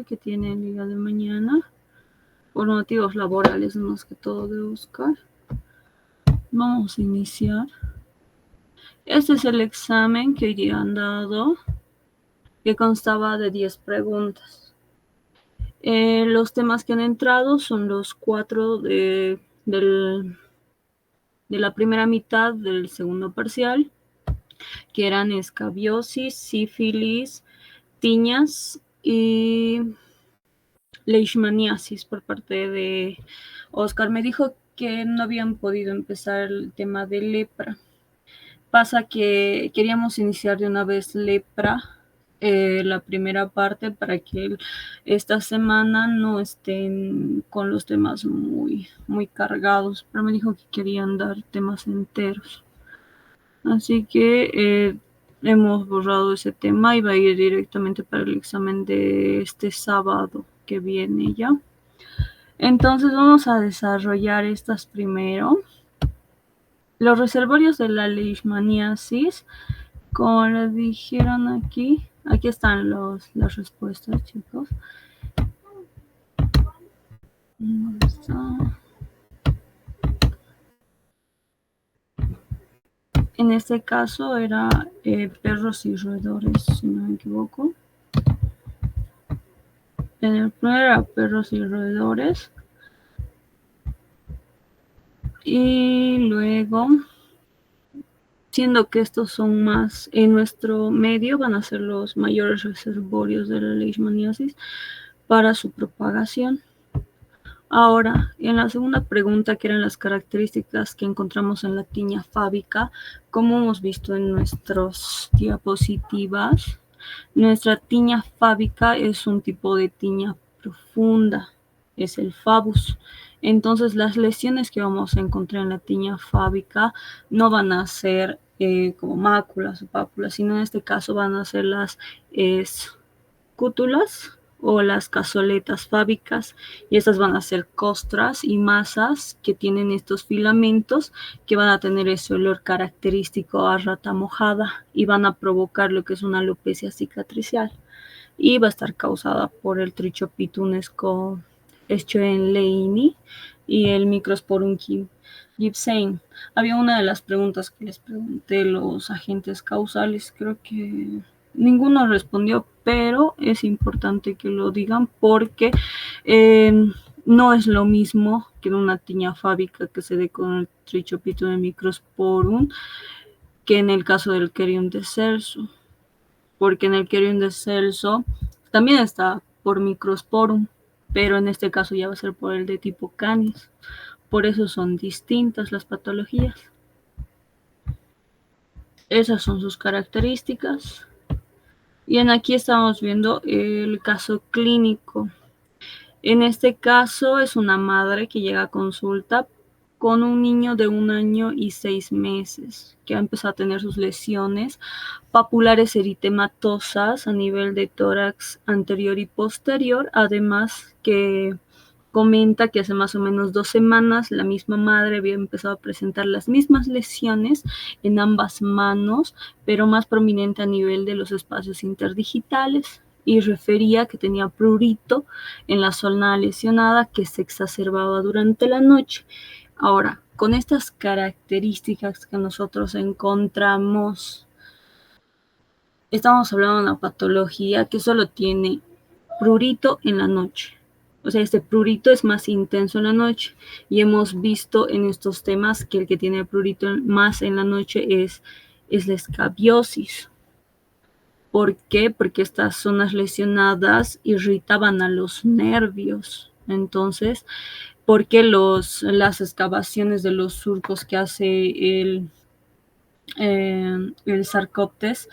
que tiene el día de mañana, por motivos laborales más que todo de Oscar. Vamos a iniciar. Este es el examen que hoy día han dado, que constaba de 10 preguntas. Los temas que han entrado son los 4 de la primera mitad del segundo parcial, que eran escabiosis, sífilis, tiñas y leishmaniasis por parte de Oscar. Me dijo que no habían podido empezar el tema de lepra. Pasa que queríamos iniciar de una vez lepra, la primera parte, para que esta semana no estén con los temas muy cargados, pero me dijo que querían dar temas enteros. Así que hemos borrado ese tema y va a ir directamente para el examen de este sábado que viene ya. Entonces vamos a desarrollar estas primero. Los reservorios de la leishmaniasis, como les dijeron aquí están las respuestas, chicos. En este caso era perros y roedores, si no me equivoco. En el primero era perros y roedores. Y luego, siendo que estos son más en nuestro medio, van a ser los mayores reservorios de la leishmaniasis para su propagación. Ahora, en la segunda pregunta, que eran las características que encontramos en la tiña fábica, como hemos visto en nuestras diapositivas, nuestra tiña fábica es un tipo de tiña profunda, es el FABUS. Entonces, las lesiones que vamos a encontrar en la tiña fábica no van a ser como máculas o pápulas, sino en este caso van a ser las cútulas o las cazoletas fábicas, y estas van a ser costras y masas que tienen estos filamentos que van a tener ese olor característico a rata mojada y van a provocar lo que es una alopecia cicatricial, y va a estar causada por el Trichopitum schwenleini y el Microsporum gibsoni. Había una de las preguntas que les pregunté, los agentes causales, creo que ninguno respondió, pero es importante que lo digan porque no es lo mismo que una tiña fábica que se dé con el Trichopitum de Microsporum que en el caso del Querium descelso, porque en el Querium descelso también está por Microsporum, pero en este caso ya va a ser por el de tipo Canis. Por eso son distintas las patologías. Esas son sus características. Y aquí estamos viendo el caso clínico. En este caso es una madre que llega a consulta con un niño de 1 año y 6 meses, que ha empezado a tener sus lesiones papulares eritematosas a nivel de tórax anterior y posterior, además que comenta que hace más o menos 2 semanas la misma madre había empezado a presentar las mismas lesiones en ambas manos, pero más prominente a nivel de los espacios interdigitales, y refería que tenía prurito en la zona lesionada que se exacerbaba durante la noche. Ahora, con estas características que nosotros encontramos, estamos hablando de una patología que solo tiene prurito en la noche. O sea, este prurito es más intenso en la noche, y hemos visto en estos temas que el que tiene prurito más en la noche es la escabiosis. ¿Por qué? Porque estas zonas lesionadas irritaban a los nervios. Entonces, porque las excavaciones de los surcos que hace el Sarcoptes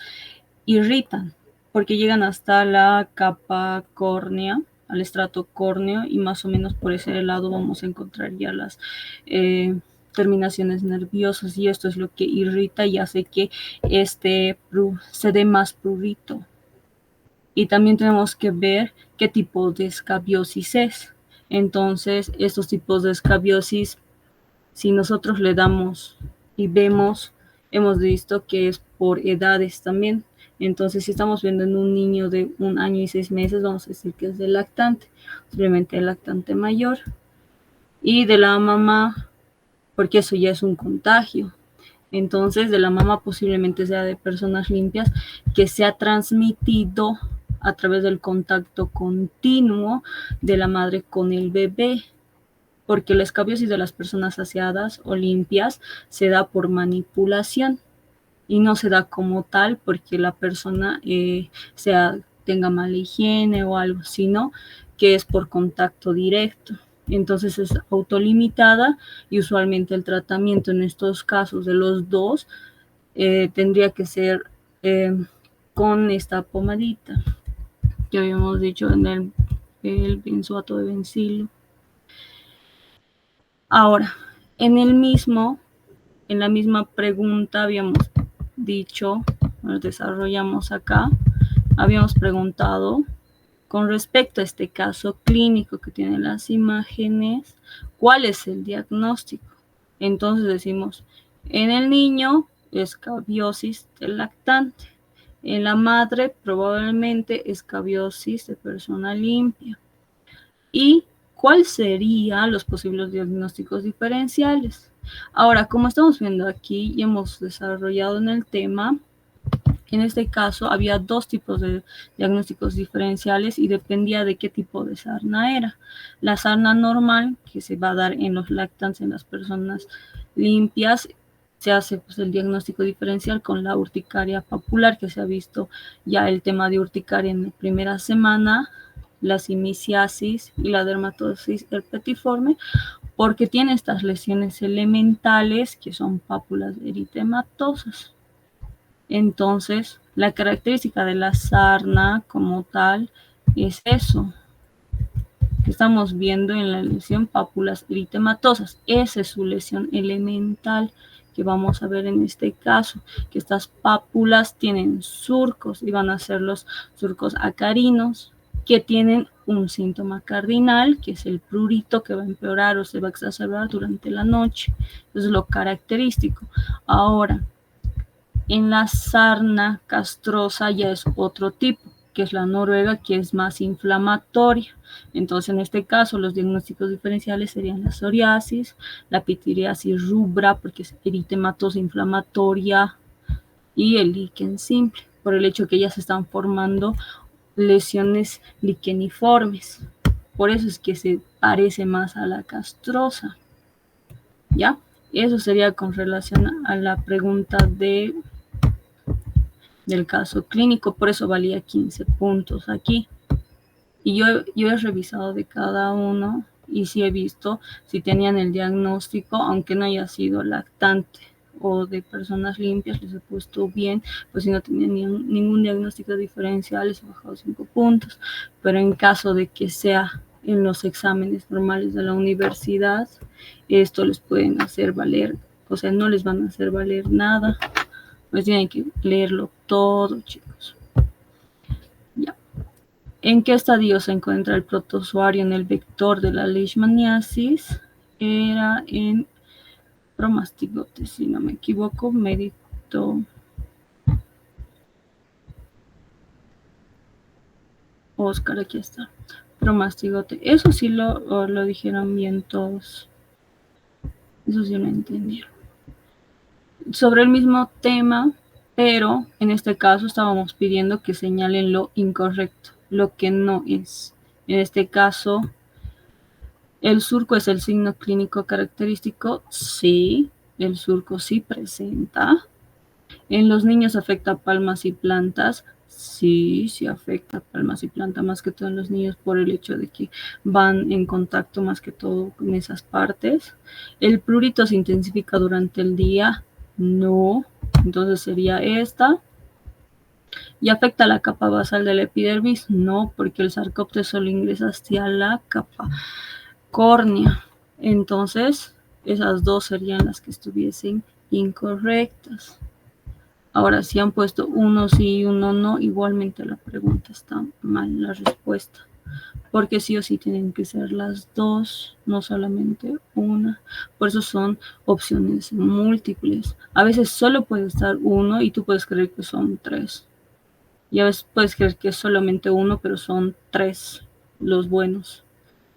irritan, porque llegan hasta la capa córnea, al estrato córneo, y más o menos por ese lado vamos a encontrar ya las terminaciones nerviosas, y esto es lo que irrita y hace que se dé más prurito. Y también tenemos que ver qué tipo de escabiosis es. Entonces, estos tipos de escabiosis, si nosotros le damos y vemos, hemos visto que es por edades también. Entonces, si estamos viendo en un niño de 1 año y 6 meses, vamos a decir que es del lactante, simplemente el lactante mayor. Y de la mamá, porque eso ya es un contagio. Entonces, de la mamá posiblemente sea de personas limpias que se ha transmitido a través del contacto continuo de la madre con el bebé, porque la escabiosis de las personas saciadas o limpias se da por manipulación y no se da como tal porque la persona tenga mala higiene o algo, sino que es por contacto directo. Entonces es autolimitada y usualmente el tratamiento en estos casos de los dos tendría que ser con esta pomadita que habíamos dicho en el benzoato de bencilo. Ahora, en la misma pregunta habíamos dicho, nos desarrollamos acá, habíamos preguntado con respecto a este caso clínico que tiene las imágenes, ¿cuál es el diagnóstico? Entonces decimos, en el niño, escabiosis del lactante. En la madre, probablemente escabiosis de persona limpia. ¿Y cuáles serían los posibles diagnósticos diferenciales? Ahora, como estamos viendo aquí y hemos desarrollado en el tema, en este caso había 2 tipos de diagnósticos diferenciales y dependía de qué tipo de sarna era. La sarna normal, que se va a dar en los lactantes, en las personas limpias, se hace pues, el diagnóstico diferencial con la urticaria papular, que se ha visto ya el tema de urticaria en la primera semana, la simiciasis y la dermatosis herpetiforme, porque tiene estas lesiones elementales que son pápulas eritematosas. Entonces, la característica de la sarna como tal es eso que estamos viendo en la lesión pápulas eritematosas. Esa es su lesión elemental que vamos a ver en este caso, que estas pápulas tienen surcos y van a ser los surcos acarinos que tienen un síntoma cardinal, que es el prurito que va a empeorar o se va a exacerbar durante la noche. Eso es lo característico. Ahora, en la sarna castrosa ya es otro tipo, que es la noruega, que es más inflamatoria. Entonces, en este caso, los diagnósticos diferenciales serían la psoriasis, la pitiriasis rubra, porque es eritematosa inflamatoria, y el líquen simple, por el hecho que ya se están formando lesiones liqueniformes. Por eso es que se parece más a la castrosa. ¿Ya? Eso sería con relación a la pregunta del caso clínico, por eso valía 15 puntos aquí. Y yo he revisado de cada uno y sí he visto si tenían el diagnóstico, aunque no haya sido lactante o de personas limpias, les he puesto bien, pues si no tenían ningún diagnóstico diferencial, les he bajado 5 puntos. Pero en caso de que sea en los exámenes normales de la universidad, esto les pueden hacer valer, o sea, no les van a hacer valer nada. Pues tienen que leerlo todo, chicos. Ya. ¿En qué estadio se encuentra el protozoario en el vector de la leishmaniasis? Era en promastigote, si no me equivoco, mérito. Oscar, aquí está. Promastigote. Eso sí lo dijeron bien todos. Eso sí lo entendieron. Sobre el mismo tema, pero en este caso estábamos pidiendo que señalen lo incorrecto, lo que no es. En este caso, ¿el surco es el signo clínico característico? Sí, el surco sí presenta. ¿En los niños afecta palmas y plantas? Sí, sí afecta palmas y plantas, más que todo en los niños por el hecho de que van en contacto más que todo con esas partes. ¿El prurito se intensifica durante el día? No, entonces sería esta. ¿Y afecta la capa basal de la epidermis? No, porque el sarcóptero solo ingresa hacia la capa córnea. Entonces, esas dos serían las que estuviesen incorrectas. Ahora, si han puesto uno sí y uno no, igualmente la pregunta está mal, la respuesta. Porque sí o sí tienen que ser las dos, no solamente una. Por eso son opciones múltiples. A veces solo puede estar uno y tú puedes creer que son 3. Y a veces puedes creer que es solamente uno, pero son 3 los buenos.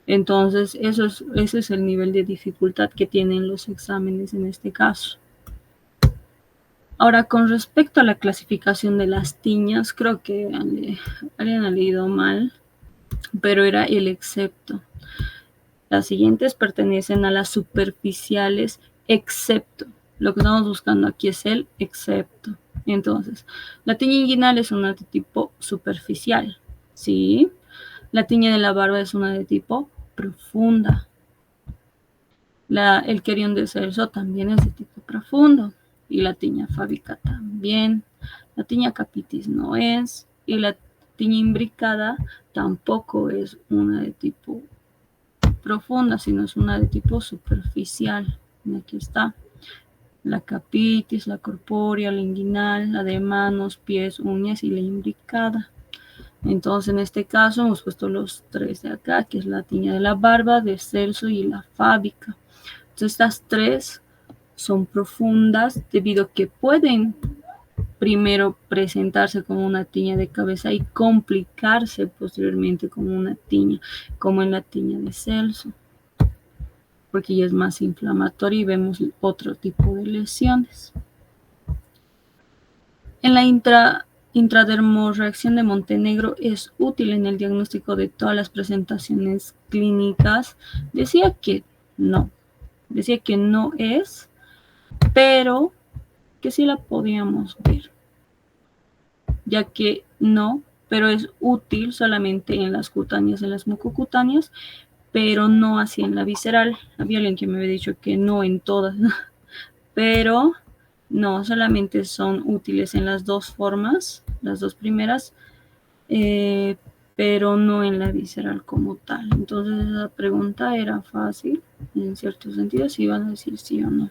Entonces, ese es el nivel de dificultad que tienen los exámenes en este caso. Ahora, con respecto a la clasificación de las tiñas, creo que alguien ha leído mal, pero era el excepto. Las siguientes pertenecen a las superficiales, excepto. Lo que estamos buscando aquí es el excepto. Entonces, la tiña inguinal es una de tipo superficial, ¿sí? La tiña de la barba es una de tipo profunda. El querión de Celso también es de tipo profundo. Y la tiña fábica también. La tiña capitis no es. Y la tiña imbricada tampoco es una de tipo profunda, sino es una de tipo superficial. Aquí está. La capitis, la corpórea, la inguinal, la de manos, pies, uñas y la imbricada. Entonces, en este caso, hemos puesto los 3 de acá, que es la tiña de la barba, de Celso y la fábica. Entonces, estas 3 son profundas debido a que pueden primero presentarse como una tiña de cabeza y complicarse posteriormente como una tiña, como en la tiña de Celso, porque ya es más inflamatoria y vemos otro tipo de lesiones. En la intradermorreacción de Montenegro es útil en el diagnóstico de todas las presentaciones clínicas. Decía que no es, pero que sí la podíamos ver, ya que no, pero es útil solamente en las cutáneas, en las mucocutáneas, pero no así en la visceral. Había alguien que me había dicho que no en todas, pero no, solamente son útiles en las dos formas, las dos primeras, pero no en la visceral como tal. Entonces esa pregunta era fácil, en cierto sentido, si iban a decir sí o no.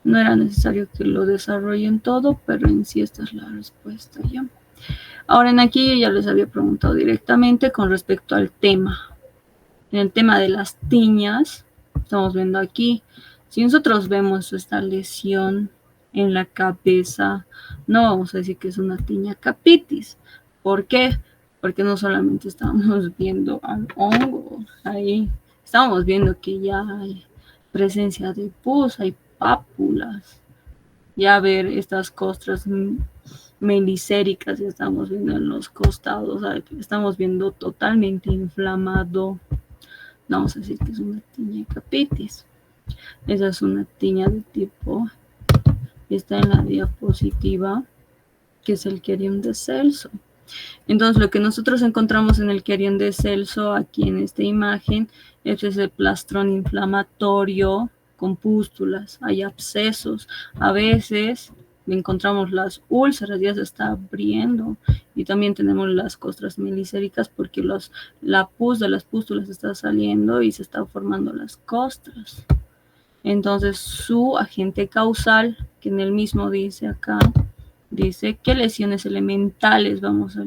No era necesario que lo desarrollen todo, pero en sí esta es la respuesta ya. Ahora en aquí yo ya les había preguntado directamente con respecto al tema. En el tema de las tiñas, estamos viendo aquí, si nosotros vemos esta lesión en la cabeza, no vamos a decir que es una tiña capitis. ¿Por qué? Porque no solamente estamos viendo al hongo ahí, estamos viendo que ya hay presencia de pus, hay pápulas, ya ver estas costras melicéricas, ya estamos viendo en los costados, estamos viendo totalmente inflamado. No vamos a decir que es una tiña de capitis. Esa es una tiña de tipo, está en la diapositiva, que es el querión de Celso. Entonces, lo que nosotros encontramos en el querión de Celso, aquí en esta imagen, es ese plastrón inflamatorio con pústulas, hay abscesos. A veces encontramos las úlceras, ya se está abriendo, y también tenemos las costras melicéricas porque la pus de las pústulas está saliendo y se están formando las costras. Entonces, su agente causal, que en el mismo dice acá, dice qué lesiones elementales vamos a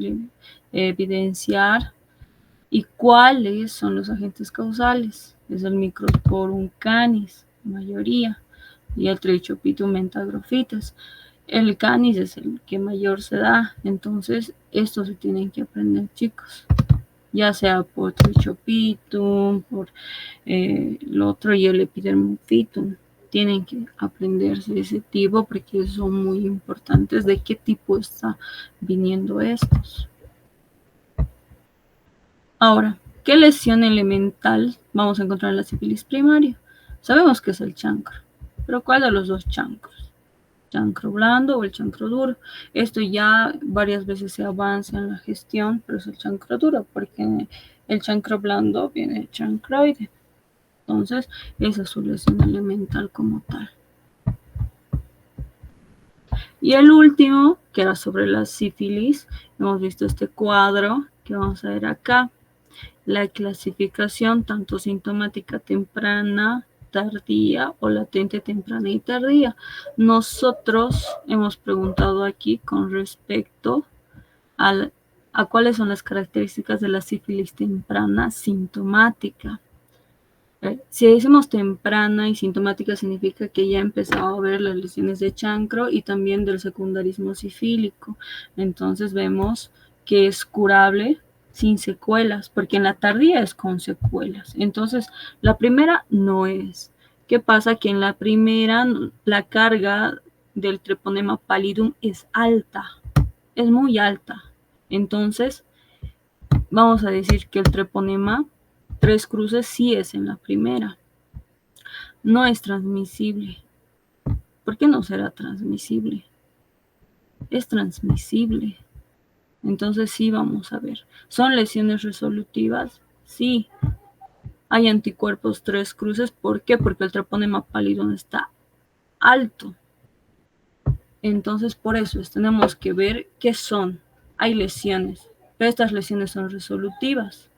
evidenciar y cuáles son los agentes causales. Es el Microsporum canis, mayoría, y el Trichopitum mentagrofitas. El canis es el que mayor se da, entonces estos se tienen que aprender, chicos, ya sea por Trichopitum, por el otro y el Epidermophytum. Tienen que aprenderse ese tipo porque son muy importantes de qué tipo está viniendo estos. Ahora, ¿qué lesión elemental vamos a encontrar en la sífilis primaria? Sabemos que es el chancro, pero ¿cuál de los dos chancros? ¿Chancro blando o el chancro duro? Esto ya varias veces se avanza en la gestión, pero es el chancro duro, porque el chancro blando viene del chancroide. Entonces, esa es su lesión elemental como tal. Y el último, que era sobre la sífilis, hemos visto este cuadro que vamos a ver acá. La clasificación tanto sintomática temprana, tardía o latente temprana y tardía. Nosotros hemos preguntado aquí con respecto a cuáles son las características de la sífilis temprana sintomática. Si decimos temprana y sintomática significa que ya ha empezado a ver las lesiones de chancro y también del secundarismo sifílico. Entonces vemos que es curable sin secuelas, porque en la tardía es con secuelas. Entonces, la primera no es. ¿Qué pasa? Que en la primera la carga del treponema pallidum es alta, es muy alta. Entonces, vamos a decir que el treponema 3 cruces sí es en la primera. No es transmisible. ¿Por qué no será transmisible? Es transmisible. Entonces sí, vamos a ver. ¿Son lesiones resolutivas? Sí. Hay anticuerpos 3 cruces. ¿Por qué? Porque el treponema pallidum está alto. Entonces por eso tenemos que ver qué son. Hay lesiones, pero estas lesiones son resolutivas.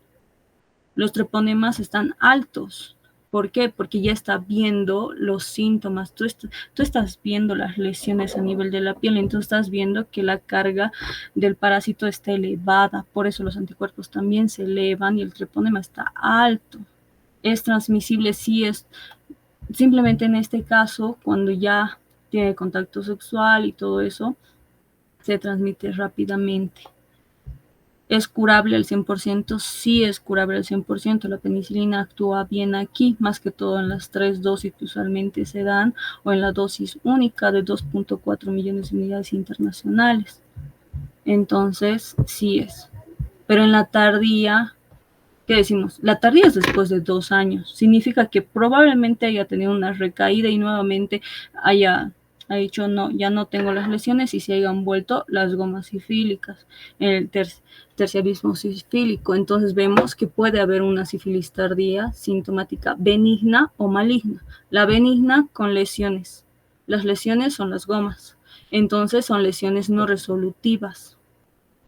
Los treponemas están altos. ¿Por qué? Porque ya está viendo los síntomas. Tú estás viendo las lesiones a nivel de la piel, entonces estás viendo que la carga del parásito está elevada. Por eso los anticuerpos también se elevan y el treponema está alto. Es transmisible, sí es. Simplemente en este caso, cuando ya tiene contacto sexual y todo eso, se transmite rápidamente. ¿Es curable al 100%? Sí es curable al 100%. La penicilina actúa bien aquí, más que todo en las 3 dosis que usualmente se dan o en la dosis única de 2.4 millones de unidades internacionales. Entonces, sí es. Pero en la tardía, ¿qué decimos? La tardía es después de 2 años. Significa que probablemente haya tenido una recaída y nuevamente ha dicho, no, ya no tengo las lesiones y se hayan vuelto las gomas sifílicas, el terciarismo sifílico. Entonces vemos que puede haber una sífilis tardía sintomática benigna o maligna. La benigna con lesiones. Las lesiones son las gomas. Entonces son lesiones no resolutivas.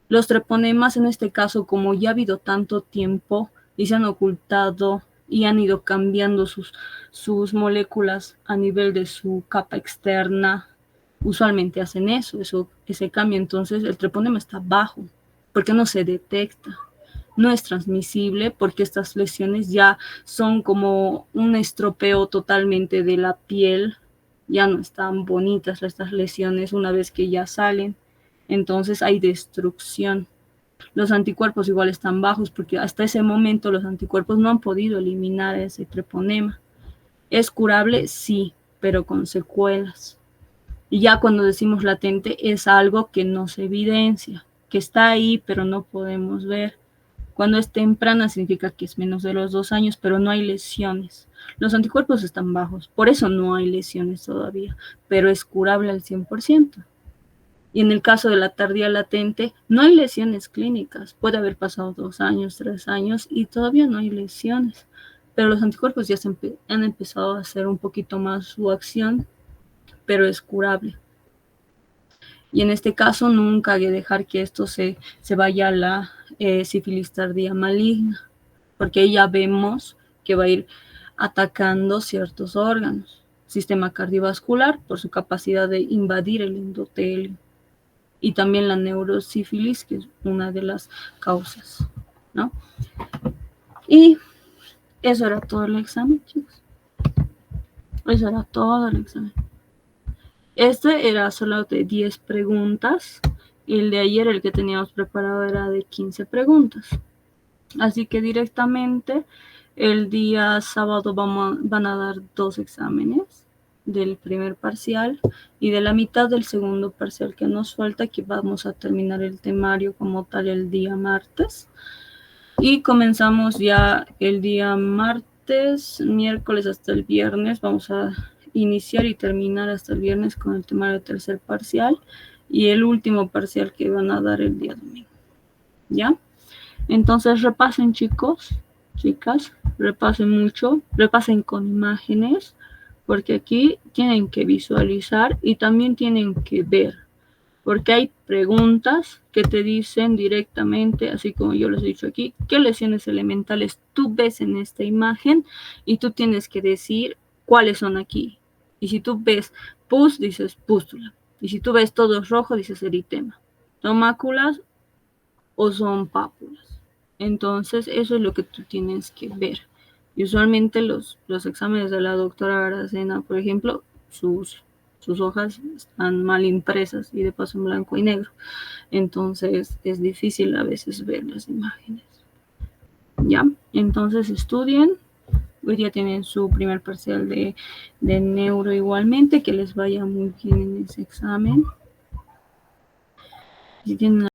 Los treponemas en este caso, como ya ha habido tanto tiempo y se han ocultado y han ido cambiando sus moléculas a nivel de su capa externa, usualmente hacen ese cambio. Entonces el treponema está bajo porque no se detecta. No es transmisible porque estas lesiones ya son como un estropeo totalmente de la piel. Ya no están bonitas estas lesiones una vez que ya salen. Entonces hay destrucción. Los anticuerpos igual están bajos porque hasta ese momento los anticuerpos no han podido eliminar ese treponema. ¿Es curable? Sí, pero con secuelas. Y ya cuando decimos latente es algo que no se evidencia, que está ahí pero no podemos ver. Cuando es temprana significa que es menos de los 2 años, pero no hay lesiones. Los anticuerpos están bajos, por eso no hay lesiones todavía, pero es curable al 100%. Y en el caso de la tardía latente, no hay lesiones clínicas. Puede haber pasado 2 años, 3 años y todavía no hay lesiones. Pero los anticuerpos ya han empezado a hacer un poquito más su acción, pero es curable. Y en este caso nunca hay que dejar que esto se vaya a la sífilis tardía maligna, porque ya vemos que va a ir atacando ciertos órganos. Sistema cardiovascular por su capacidad de invadir el endotelio. Y también la neurosífilis, que es una de las causas, ¿no? Y eso era todo el examen, chicos. Eso era todo el examen. Este era solo de 10 preguntas. Y el de ayer, el que teníamos preparado, era de 15 preguntas. Así que directamente el día sábado van a dar 2 exámenes del primer parcial y de la mitad del segundo parcial que nos falta, que vamos a terminar el temario como tal el día martes. Y comenzamos ya el día martes, miércoles hasta el viernes. Vamos a iniciar y terminar hasta el viernes con el temario tercer parcial y el último parcial que van a dar el día domingo. ¿Ya? Entonces repasen, chicos, chicas, repasen mucho, repasen con imágenes, porque aquí tienen que visualizar y también tienen que ver, porque hay preguntas que te dicen directamente, así como yo les he dicho aquí, qué lesiones elementales tú ves en esta imagen y tú tienes que decir cuáles son aquí. Y si tú ves pus, dices pústula. Y si tú ves todo rojo, dices eritema. ¿Son máculas o son pápulas? Entonces, eso es lo que tú tienes que ver. Y usualmente los exámenes de la doctora Aracena, por ejemplo, sus hojas están mal impresas y de paso en blanco y negro. Entonces es difícil a veces ver las imágenes. ¿Ya? Entonces estudien. Hoy día tienen su primer parcial de neuro igualmente. Que les vaya muy bien en ese examen. Si tienen